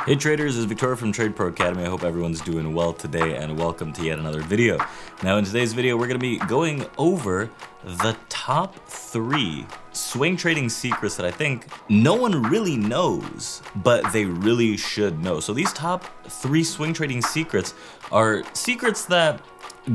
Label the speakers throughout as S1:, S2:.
S1: Hey traders, it's Victoria from TRADEPRO Academy. I hope everyone's doing well today and welcome to yet another video. Now in today's video, we're going to be going over the top 3 swing trading secrets that I think no one really knows, but they really should know. So these top 3 swing trading secrets are secrets that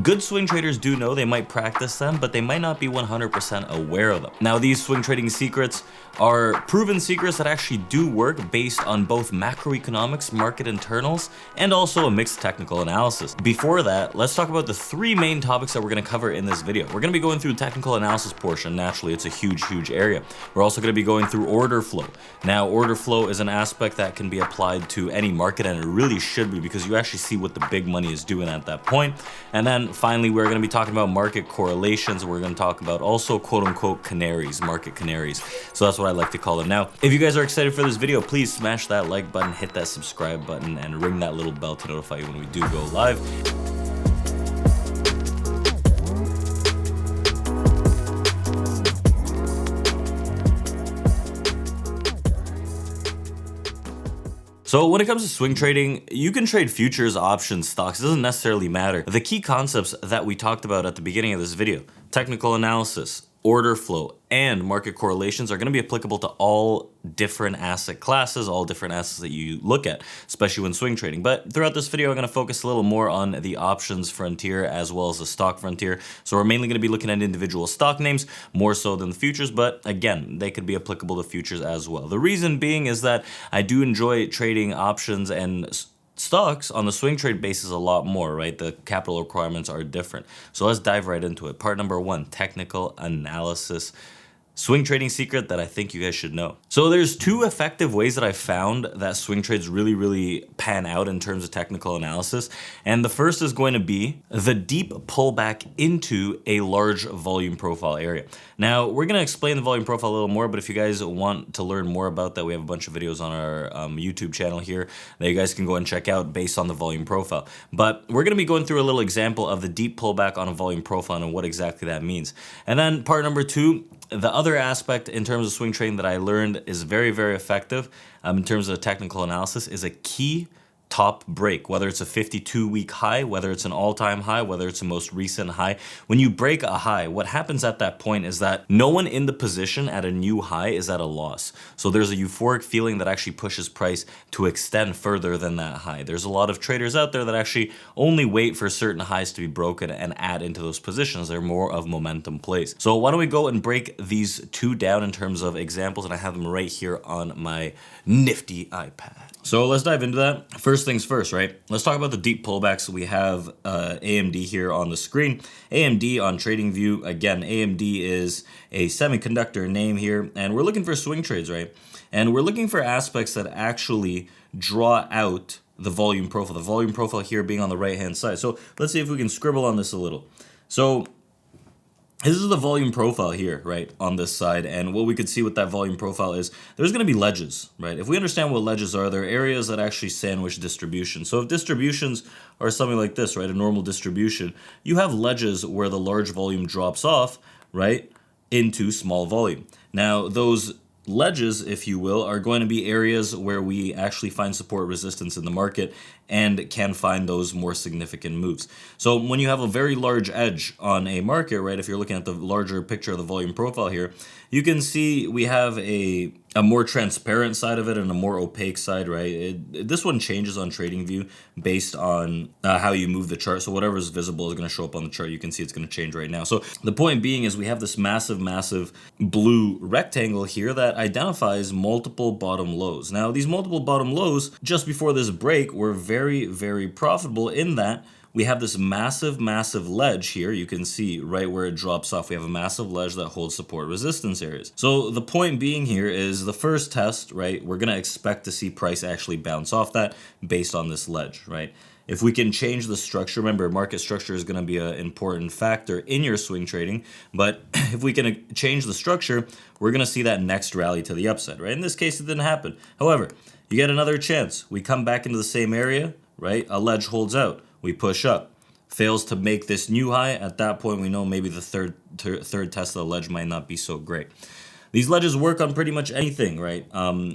S1: good swing traders do know. They might practice them, but they might not be 100% aware of them. Now, these swing trading secrets are proven secrets that actually do work based on both macroeconomics, market internals, and also a mixed technical analysis. Before that, let's talk about the 3 main topics that we're going to cover in this video. We're going to be going through the technical analysis portion. Naturally, it's a huge area. We're also going to be going through order flow. Now, order flow is an aspect that can be applied to any market, and it really should be, because you actually see what the big money is doing at that point. And then finally, we're going to be talking about market correlations. We're going to talk about also quote unquote canaries, market canaries. So that's what I like to call them. Now, if you guys are excited for this video, please smash that like button, hit that subscribe button, and ring that little bell to notify you when we do go live. So when it comes to swing trading, you can trade futures, options, stocks. It doesn't necessarily matter. The key concepts that we talked about at the beginning of this video, technical analysis, order flow, and market correlations, are going to be applicable to all different asset classes, all different assets that you look at, especially when swing trading. But throughout this video, I'm going to focus a little more on the options frontier as well as the stock frontier. So we're mainly going to be looking at individual stock names more so than the futures, but again, they could be applicable to futures as well. The reason being is that I do enjoy trading options and stocks on the swing trade basis a lot more, right? The capital requirements are different. So let's dive right into it. Part number 1, technical analysis. Swing trading secret that I think you guys should know. So there's 2 effective ways that I found that swing trades really pan out in terms of technical analysis. And the first is going to be the deep pullback into a large volume profile area. Now, we're going to explain the volume profile a little more, but if you guys want to learn more about that, we have a bunch of videos on our YouTube channel here that you guys can go and check out based on the volume profile. But we're going to be going through a little example of the deep pullback on a volume profile and what exactly that means. And then part number 2, the other aspect in terms of swing trading that I learned is very effective in terms of technical analysis is a key top break, whether it's a 52-week high, whether it's an all-time high, whether it's the most recent high. When you break a high, what happens at that point is that no one in the position at a new high is at a loss. So there's a euphoric feeling that actually pushes price to extend further than that high. There's a lot of traders out there that actually only wait for certain highs to be broken and add into those positions. They're more of momentum plays. So why don't we go and break these 2 down in terms of examples, and I have them right here on my nifty iPad. So let's dive into that. First things first, right? Let's talk about the deep pullbacks. We have AMD here on the screen. AMD on TradingView. Again, AMD is a semiconductor name here, and we're looking for swing trades, right? And we're looking for aspects that actually draw out the volume profile. The volume profile here being on the right-hand side. So let's see if we can scribble on this a little. So this is the volume profile here, right, on this side, and what we could see with that volume profile is there's going to be ledges, right? If we understand what ledges are, they're areas that actually sandwich distribution. So if distributions are something like this, right, a normal distribution, you have ledges where the large volume drops off, right, into small volume. Now, those ledges, if you will, are going to be areas where we actually find support resistance in the market and can find those more significant moves. So when you have a very large edge on a market, right, if you're looking at the larger picture of the volume profile here, you can see we have a more transparent side of it and a more opaque side, right? This one changes on TradingView based on how you move the chart. So whatever is visible is going to show up on the chart. You can see it's going to change right now. So the point being is we have this massive blue rectangle here that identifies multiple bottom lows. Now, these multiple bottom lows just before this break were very profitable in that we have this massive ledge here. You can see right where it drops off. We have a massive ledge that holds support resistance areas. So the point being here is the first test, right? We're going to expect to see price actually bounce off that based on this ledge, right? If we can change the structure, remember market structure is going to be an important factor in your swing trading, but if we can change the structure, we're going to see that next rally to the upside, right? In this case, it didn't happen. However, you get another chance. We come back into the same area, right? A ledge holds out. We push up. Fails to make this new high. At that point, we know maybe the third test of the ledge might not be so great. These ledges work on pretty much anything, right?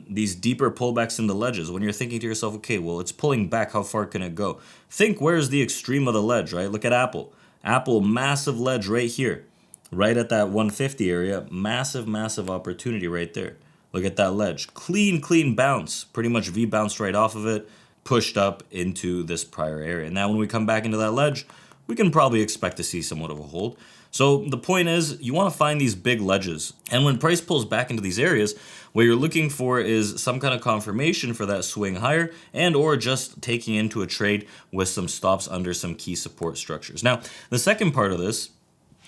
S1: These deeper pullbacks in the ledges, when you're thinking to yourself, okay, well, it's pulling back, how far can it go? Think, where's the extreme of the ledge, right? Look at Apple. Apple, massive ledge right here, right at that 150 area. Massive, massive opportunity right there. Look at that ledge. Clean, clean bounce. Pretty much V bounced right off of it, pushed up into this prior area. Now, when we come back into that ledge, we can probably expect to see somewhat of a hold. So the point is, you want to find these big ledges. And when price pulls back into these areas, what you're looking for is some kind of confirmation for that swing higher, and or just taking into a trade with some stops under some key support structures. Now, the second part of this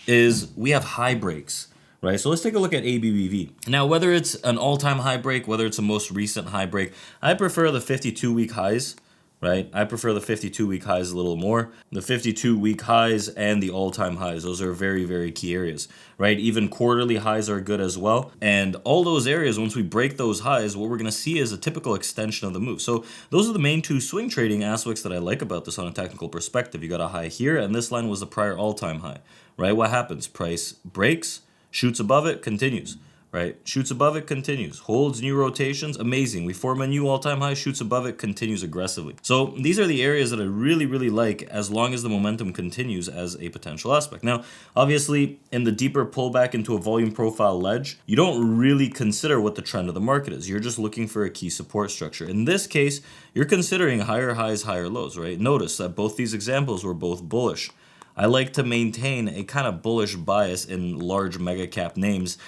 S1: is we have high breaks, right? So let's take a look at ABBV. Now, whether it's an all-time high break, whether it's a most recent high break, I prefer the 52-week highs, right? I prefer the 52-week highs a little more. The 52-week highs and the all-time highs, those are very, very key areas, right? Even quarterly highs are good as well. And all those areas, once we break those highs, what we're going to see is a typical extension of the move. So those are the main two swing trading aspects that I like about this on a technical perspective. You got a high here, and this line was the prior all-time high, right? What happens? Price breaks, shoots above it, continues. Right? Shoots above it, continues. Holds new rotations, amazing. We form a new all-time high, shoots above it, continues aggressively. So these are the areas that I really, really like as long as the momentum continues as a potential aspect. Now, obviously, in the deeper pullback into a volume profile ledge, you don't really consider what the trend of the market is. You're just looking for a key support structure. In this case, you're considering higher highs, higher lows, right? Notice that both these examples were both bullish. I like to maintain a kind of bullish bias in large mega cap names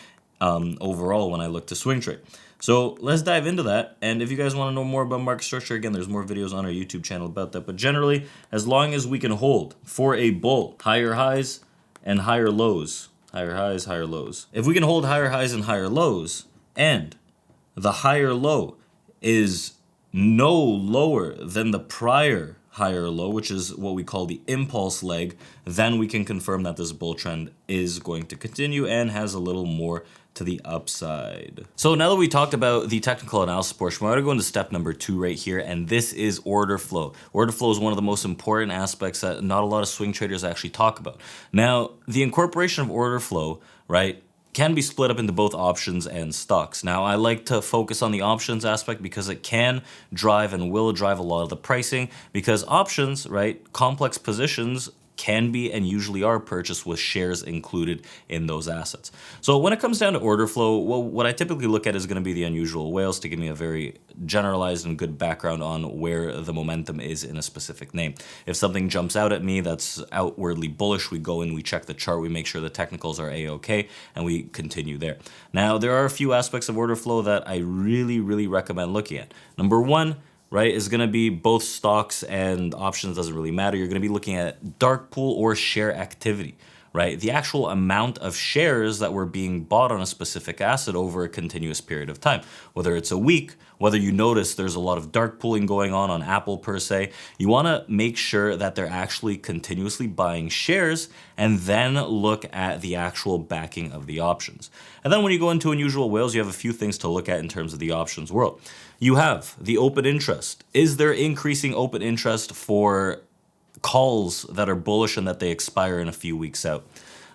S1: overall when I look to swing trade. So let's dive into that. And if you guys want to know more about market structure, again, there's more videos on our YouTube channel about that. But generally, as long as we can hold for a bull, higher highs and higher lows, higher highs, higher lows. If we can hold higher highs and higher lows, and the higher low is no lower than the prior higher low, which is what we call the impulse leg, then we can confirm that this bull trend is going to continue and has a little more to the upside. So now that we talked about the technical analysis portion, we're going to go into step number 2 right here, and this is order flow. Order flow is one of the most important aspects that not a lot of swing traders actually talk about. Now, the incorporation of order flow, right, can be split up into both options and stocks. Now, I like to focus on the options aspect because it can drive and will drive a lot of the pricing, because options, right, complex positions can be and usually are purchased with shares included in those assets. So when it comes down to order flow, well, what I typically look at is going to be the unusual whales to give me a very generalized and good background on where the momentum is in a specific name. If something jumps out at me that's outwardly bullish, we go in, we check the chart, we make sure the technicals are A-OK, and we continue there. Now, there are a few aspects of order flow that I really, really recommend looking at. Number one, right, is going to be both stocks and options, doesn't really matter. You're going to be looking at dark pool or share activity, right? The actual amount of shares that were being bought on a specific asset over a continuous period of time, whether it's a week, whether you notice there's a lot of dark pooling going on Apple per se. You want to make sure that they're actually continuously buying shares and then look at the actual backing of the options. And then when you go into unusual whales, you have a few things to look at in terms of the options world. You have the open interest. Is there increasing open interest for calls that are bullish and that they expire in a few weeks out?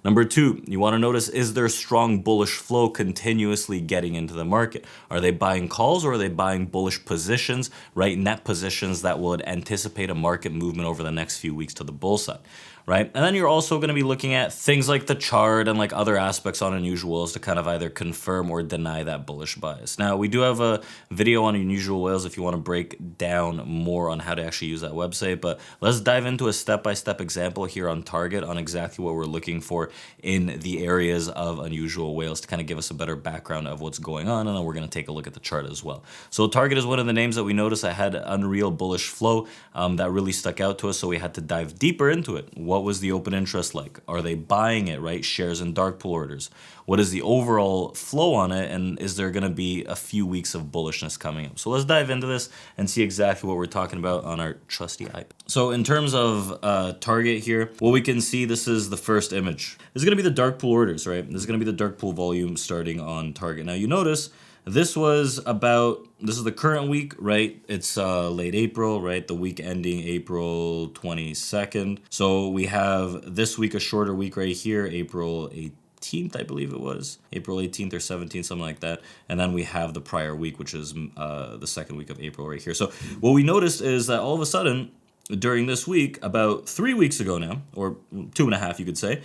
S1: Number two, you want to notice, is there strong bullish flow continuously getting into the market? Are they buying calls or are they buying bullish positions, right? Net positions that would anticipate a market movement over the next few weeks to the bull side, right? And then you're also going to be looking at things like the chart and like other aspects on unusual whales to kind of either confirm or deny that bullish bias. Now, we do have a video on unusual whales if you want to break down more on how to actually use that website, but let's dive into a step-by-step example here on Target on exactly what we're looking for in the areas of unusual whales to kind of give us a better background of what's going on, and then we're going to take a look at the chart as well. So Target is one of the names that we noticed that had unreal bullish flow that really stuck out to us, so we had to dive deeper into it. What was the open interest like? Are they buying it, right? Shares and dark pool orders. What is the overall flow on it? And is there going to be a few weeks of bullishness coming up? So let's dive into this and see exactly what we're talking about on our trusty iPad. So in terms of Target here, what we can see, this is the first image. This is going to be the dark pool orders, right? This is going to be the dark pool volume starting on Target. Now you notice this is the current week, right? It's late April, right? The week ending April 22nd. So we have this week, a shorter week right here, April 18th. 18th, I believe it was. April 18th or 17th, something like that. And then we have the prior week, which is the second week of April right here. So what we noticed is that all of a sudden, during this week, about 3 weeks ago now, or 2.5, you could say,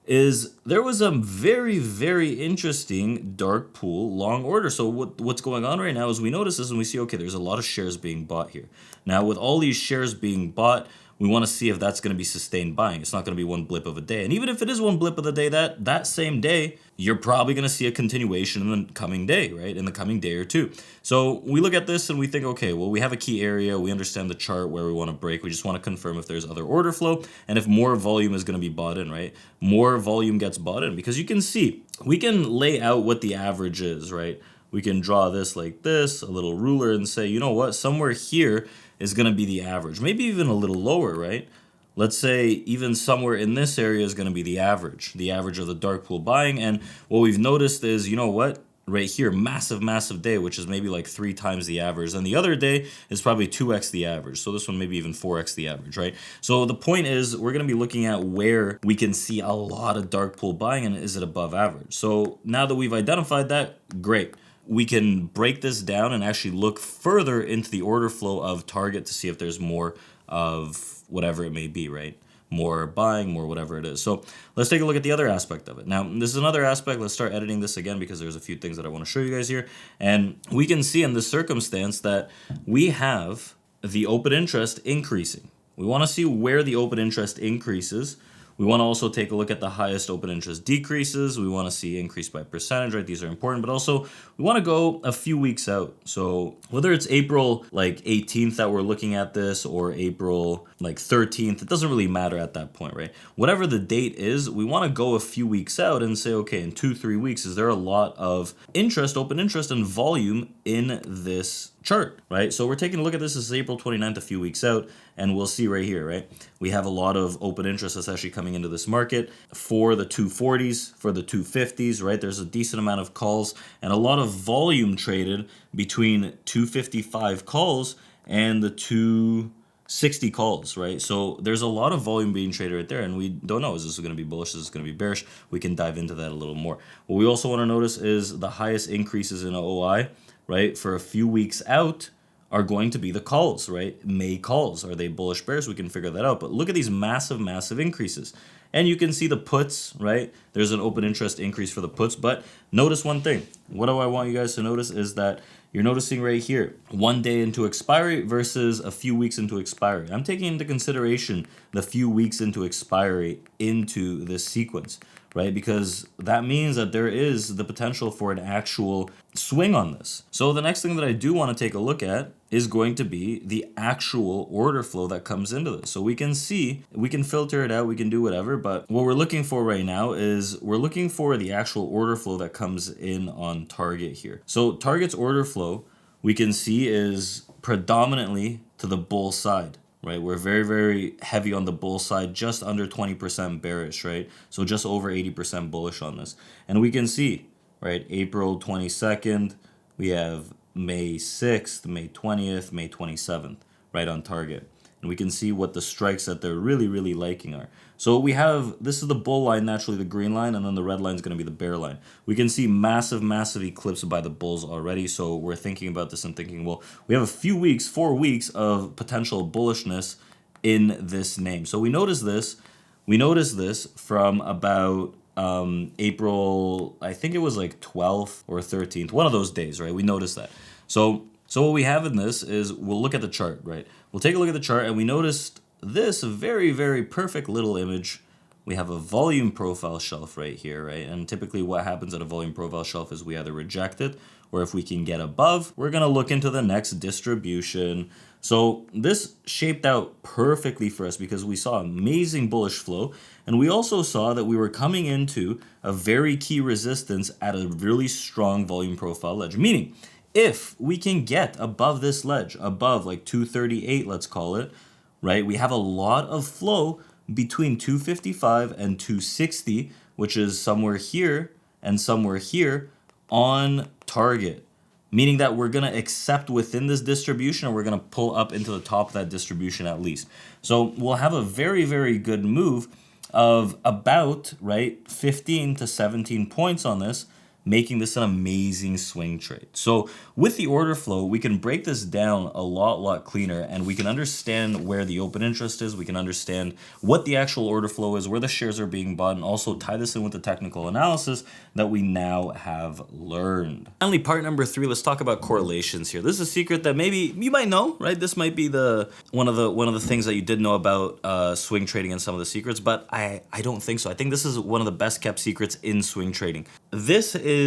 S1: is there was a very, very interesting dark pool long order. So what's going on right now is we notice this and we see, okay, there's a lot of shares being bought here. Now, with all these shares being bought, we want to see if that's going to be sustained buying. It's not going to be one blip of a day. And even if it is one blip of the day, that same day, you're probably going to see a continuation in the coming day, right? In the coming day or two. So we look at this and we think, okay, well, we have a key area. We understand the chart where we want to break. We just want to confirm if there's other order flow and if more volume is going to be bought in, right? More volume gets bought in because you can see, we can lay out what the average is, right? We can draw this like this, a little ruler, and say, you know what, somewhere here is going to be the average, maybe even a little lower, right? Let's say even somewhere in this area is going to be the average of the dark pool buying. And what we've noticed is, you know what, right here, massive day, which is maybe like 3 times the average. And the other day is probably 2x the average. So this one maybe even 4x the average, right? So the point is we're going to be looking at where we can see a lot of dark pool buying and is it above average. So now that we've identified that, great. We can break this down and actually look further into the order flow of target to see if there's more of whatever it may be, right? More buying, more whatever it is. So let's take a look at the other aspect of it. Now, this is another aspect. Let's start editing this again because there's a few things that I want to show you guys here. And we can see in this circumstance that we have the open interest increasing. We want to see where the open interest increases. We want to also take a look at the highest open interest decreases. We want to see increase by percentage, right? These are important, but also we want to go a few weeks out. So whether it's April like 18th that we're looking at this or April like 13th, it doesn't really matter at that point, right? Whatever the date is, we want to go a few weeks out and say, okay, in 2-3 weeks, is there a lot of interest, open interest and volume in this chart, right? So we're taking a look at this. This is April 29th, a few weeks out, and we'll see right here, right? We have a lot of open interest that's actually coming into this market for the 240s, for the 250s, right? There's a decent amount of calls and a lot of volume traded between 255 calls and the 260 calls, right? So there's a lot of volume being traded right there, and we don't know, is this going to be bullish, is this going to be bearish? We can dive into that a little more. What we also want to notice is the highest increases in OI, right, for a few weeks out are going to be the calls, right? May calls. Are they bullish, bearish? We can figure that out. But look at these massive increases. And you can see the puts, right? There's an open interest increase for the puts. But notice one thing. What do I want you guys to notice is that you're noticing right here, 1 day into expiry versus a few weeks into expiry. I'm taking into consideration the few weeks into expiry into this sequence, right? Because that means that there is the potential for an actual swing on this. So the next thing that I do want to take a look at is going to be the actual order flow that comes into this. So we can see, we can filter it out, we can do whatever, but what we're looking for right now is we're looking for the actual order flow that comes in on target here. So target's order flow, we can see is predominantly to the bull side. Right, we're very heavy on the bull side, just under 20% bearish, right? So just over 80% bullish on this. And we can see, right, April 22nd, we have May 6th, May 20th, May 27th, right on target. And we can see what the strikes that they're really liking are. So we have, this is the bull line, naturally the green line, and then the red line is going to be the bear line. We can see massive eclipse by the bulls already. So we're thinking about this and thinking, well, we have a few weeks, 4 weeks of potential bullishness in this name. So we noticed this from about April, I think it was like 12th or 13th, one of those days, right? We noticed that. So what we have in this is we'll look at the chart, right? We'll take a look at the chart and we noticed this very perfect little image. We have a volume profile shelf right here, right? And typically what happens at a volume profile shelf is we either reject it, or if we can get above, we're gonna look into the next distribution. So this shaped out perfectly for us because we saw amazing bullish flow, and we also saw that we were coming into a very key resistance at a really strong volume profile ledge, meaning if we can get above this ledge, above like 238, let's call it, right? We have a lot of flow between 255 and 260, which is somewhere here and somewhere here on target, meaning that we're going to accept within this distribution, or we're going to pull up into the top of that distribution at least. So we'll have a very good move of about, right, 15 to 17 points on this, making this an amazing swing trade. So with the order flow, we can break this down a lot cleaner, and we can understand where the open interest is. We can understand what the actual order flow is, where the shares are being bought, and also tie this in with the technical analysis that we now have learned. Finally, part number 3, let's talk about correlations here. This is a secret that maybe you might know, right? This might be one of the things that you did know about swing trading and some of the secrets, but I don't think so. I think this is one of the best kept secrets in swing trading. This is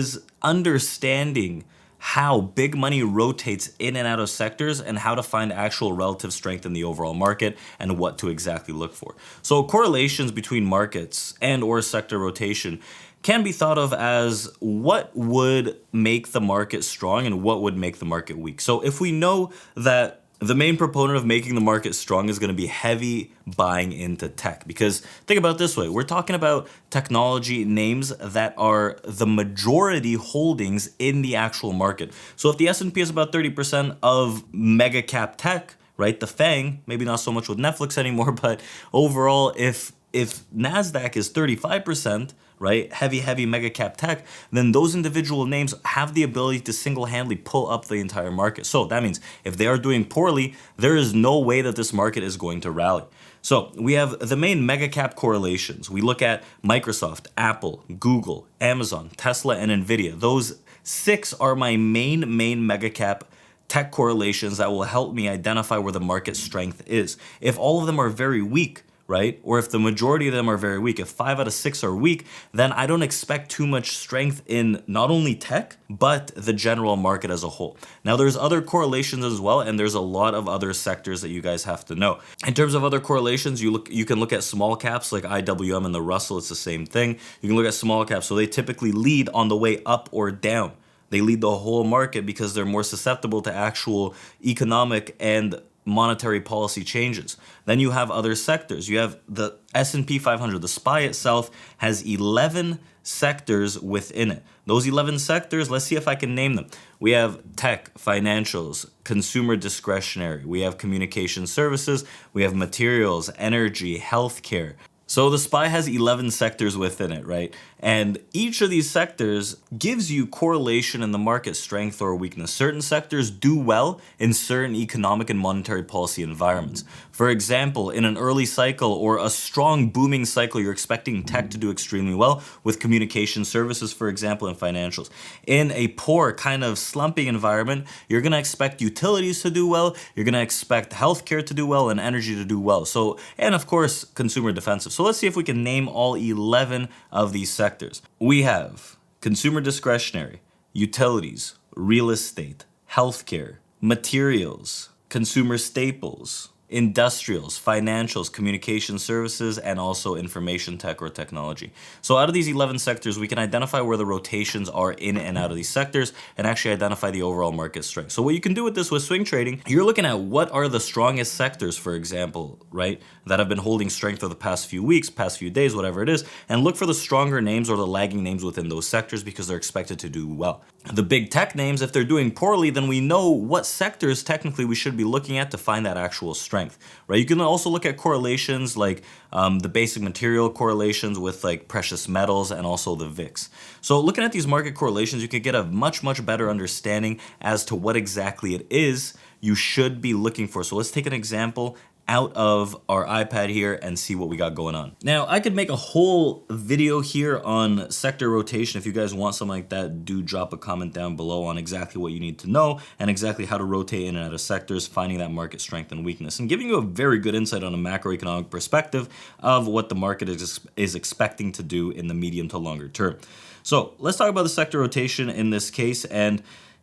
S1: understanding how big money rotates in and out of sectors and how to find actual relative strength in the overall market and what to exactly look for. So correlations between markets and or sector rotation can be thought of as what would make the market strong and what would make the market weak. So if we know that the main proponent of making the market strong is going to be heavy buying into tech, because think about it this way, we're talking about technology names that are the majority holdings in the actual market. So if the S&P is about 30% of mega cap tech, right, the FANG, maybe not so much with Netflix anymore, but overall, if NASDAQ is 35%, right, heavy mega cap tech, then those individual names have the ability to single-handedly pull up the entire market. So that means if they are doing poorly, there is no way that this market is going to rally. So we have the main mega cap correlations. We look at Microsoft, Apple, Google, Amazon, Tesla, and Nvidia. Those 6 are my main mega cap tech correlations that will help me identify where the market strength is. If all of them are very weak, right? Or if the majority of them are very weak, if 5 out of 6 are weak, then I don't expect too much strength in not only tech, but the general market as a whole. Now there's other correlations as well, and there's a lot of other sectors that you guys have to know. In terms of other correlations, you can look at small caps like IWM and the Russell, it's the same thing. You can look at small caps, so they typically lead on the way up or down. They lead the whole market because they're more susceptible to actual economic and monetary policy changes. Then you have other sectors. You have the S&P 500. The SPY itself has 11 sectors within it. Those 11 sectors, let's see if I can name them. We have tech, financials, consumer discretionary. We have communication services. We have materials, energy, healthcare. So the SPY has 11 sectors within it, right? And each of these sectors gives you correlation in the market strength or weakness. Certain sectors do well in certain economic and monetary policy environments. For example, in an early cycle or a strong booming cycle, you're expecting tech to do extremely well with communication services, for example, and financials. In a poor kind of slumping environment, you're going to expect utilities to do well, you're going to expect healthcare to do well, and energy to do well. So, and of course, consumer defensive. So let's see if we can name all 11 of these sectors. We have consumer discretionary, utilities, real estate, healthcare, materials, consumer staples, industrials, financials, communication services, and also information tech or technology. So out of these 11 sectors, we can identify where the rotations are in and out of these sectors and actually identify the overall market strength. So what you can do with this with swing trading, you're looking at what are the strongest sectors, for example, right, that have been holding strength for the past few weeks, past few days, whatever it is, and look for the stronger names or the lagging names within those sectors because they're expected to do well. The big tech names, if they're doing poorly, then we know what sectors technically we should be looking at to find that actual strength, right? You can also look at correlations like the basic material correlations with like precious metals and also the VIX. So looking at these market correlations, you can get a much better understanding as to what exactly it is you should be looking for. So let's take an example out of our iPad here and see what we got going on. Now, I could make a whole video here on sector rotation. If you guys want something like that, do drop a comment down below on exactly what you need to know and exactly how to rotate in and out of sectors, finding that market strength and weakness, and giving you a very good insight on a macroeconomic perspective of what the market is expecting to do in the medium to longer term. So let's talk about the sector rotation in this case, and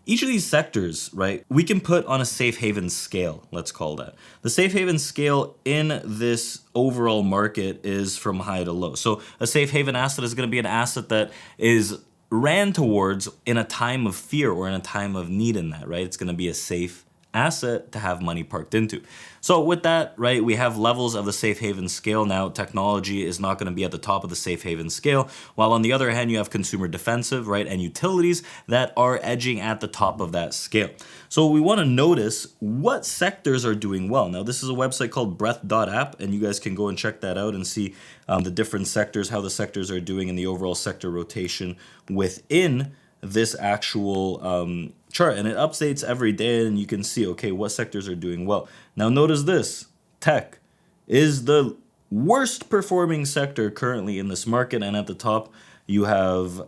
S1: each of these sectors, right, we can put on a safe haven scale, let's call that. The safe haven scale in this overall market is from high to low. So a safe haven asset is going to be an asset that is ran towards in a time of fear or in a time of need in that, right? It's going to be a safe asset to have money parked into. So with that, right, we have levels of the safe haven scale. Now, technology is not going to be at the top of the safe haven scale, while on the other hand, you have consumer defensive, right, and utilities that are edging at the top of that scale. So we want to notice what sectors are doing well. Now, this is a website called breath.app, and you guys can go and check that out and see the different sectors, how the sectors are doing in the overall sector rotation within this actual chart, and it updates every day, and you can see, okay, what sectors are doing well. Now notice this, tech is the worst performing sector currently in this market, and at the top you have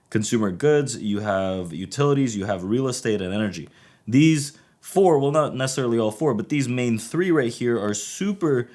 S1: consumer goods, you have utilities, you have real estate and energy. These four, well, not necessarily all four, but these main three right here are super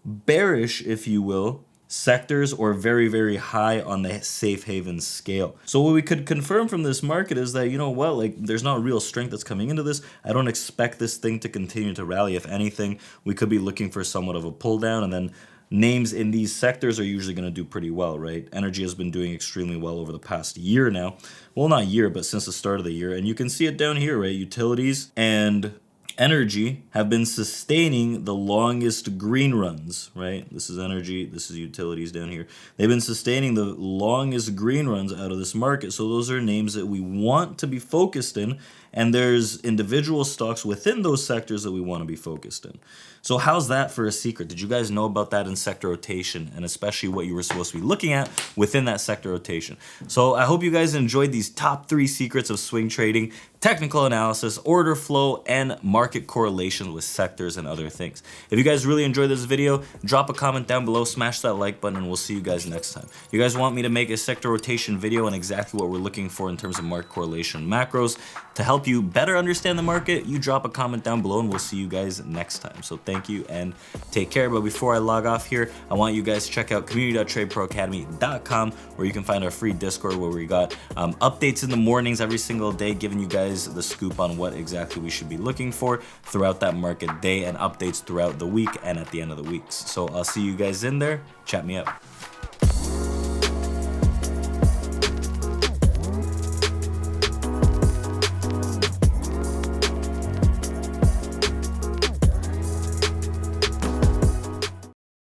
S1: bearish, if you will, sectors, or very high on the safe haven scale. So what we could confirm from this market is that, you know what, like there's not real strength that's coming into this. I don't expect this thing to continue to rally. If anything, we could be looking for somewhat of a pull down, and then names in these sectors are usually going to do pretty well, right? Energy has been doing extremely well over the past year now. Well, not year, but since the start of the year. And you can see it down here, right? Utilities and energy have been sustaining the longest green runs, right? This is energy, this is utilities down here. They've been sustaining the longest green runs out of this market. So those are names that we want to be focused in, and there's individual stocks within those sectors that we want to be focused in. So how's that for a secret? Did you guys know about that in sector rotation, and especially what you were supposed to be looking at within that sector rotation? So I hope you guys enjoyed these top 3 secrets of swing trading: technical analysis, order flow, and market correlation with sectors and other things. If you guys really enjoyed this video, drop a comment down below, smash that like button, and we'll see you guys next time. You guys want me to make a sector rotation video and exactly what we're looking for in terms of market correlation macros to help you better understand the market, you drop a comment down below and we'll see you guys next time. So thank you and take care. But before I log off here, I want you guys to check out community.tradeproacademy.com, where you can find our free Discord, where we got updates in the mornings every single day, giving you guys the scoop on what exactly we should be looking for throughout that market day, and updates throughout the week and at the end of the weeks. So I'll see you guys in there. Chat me up.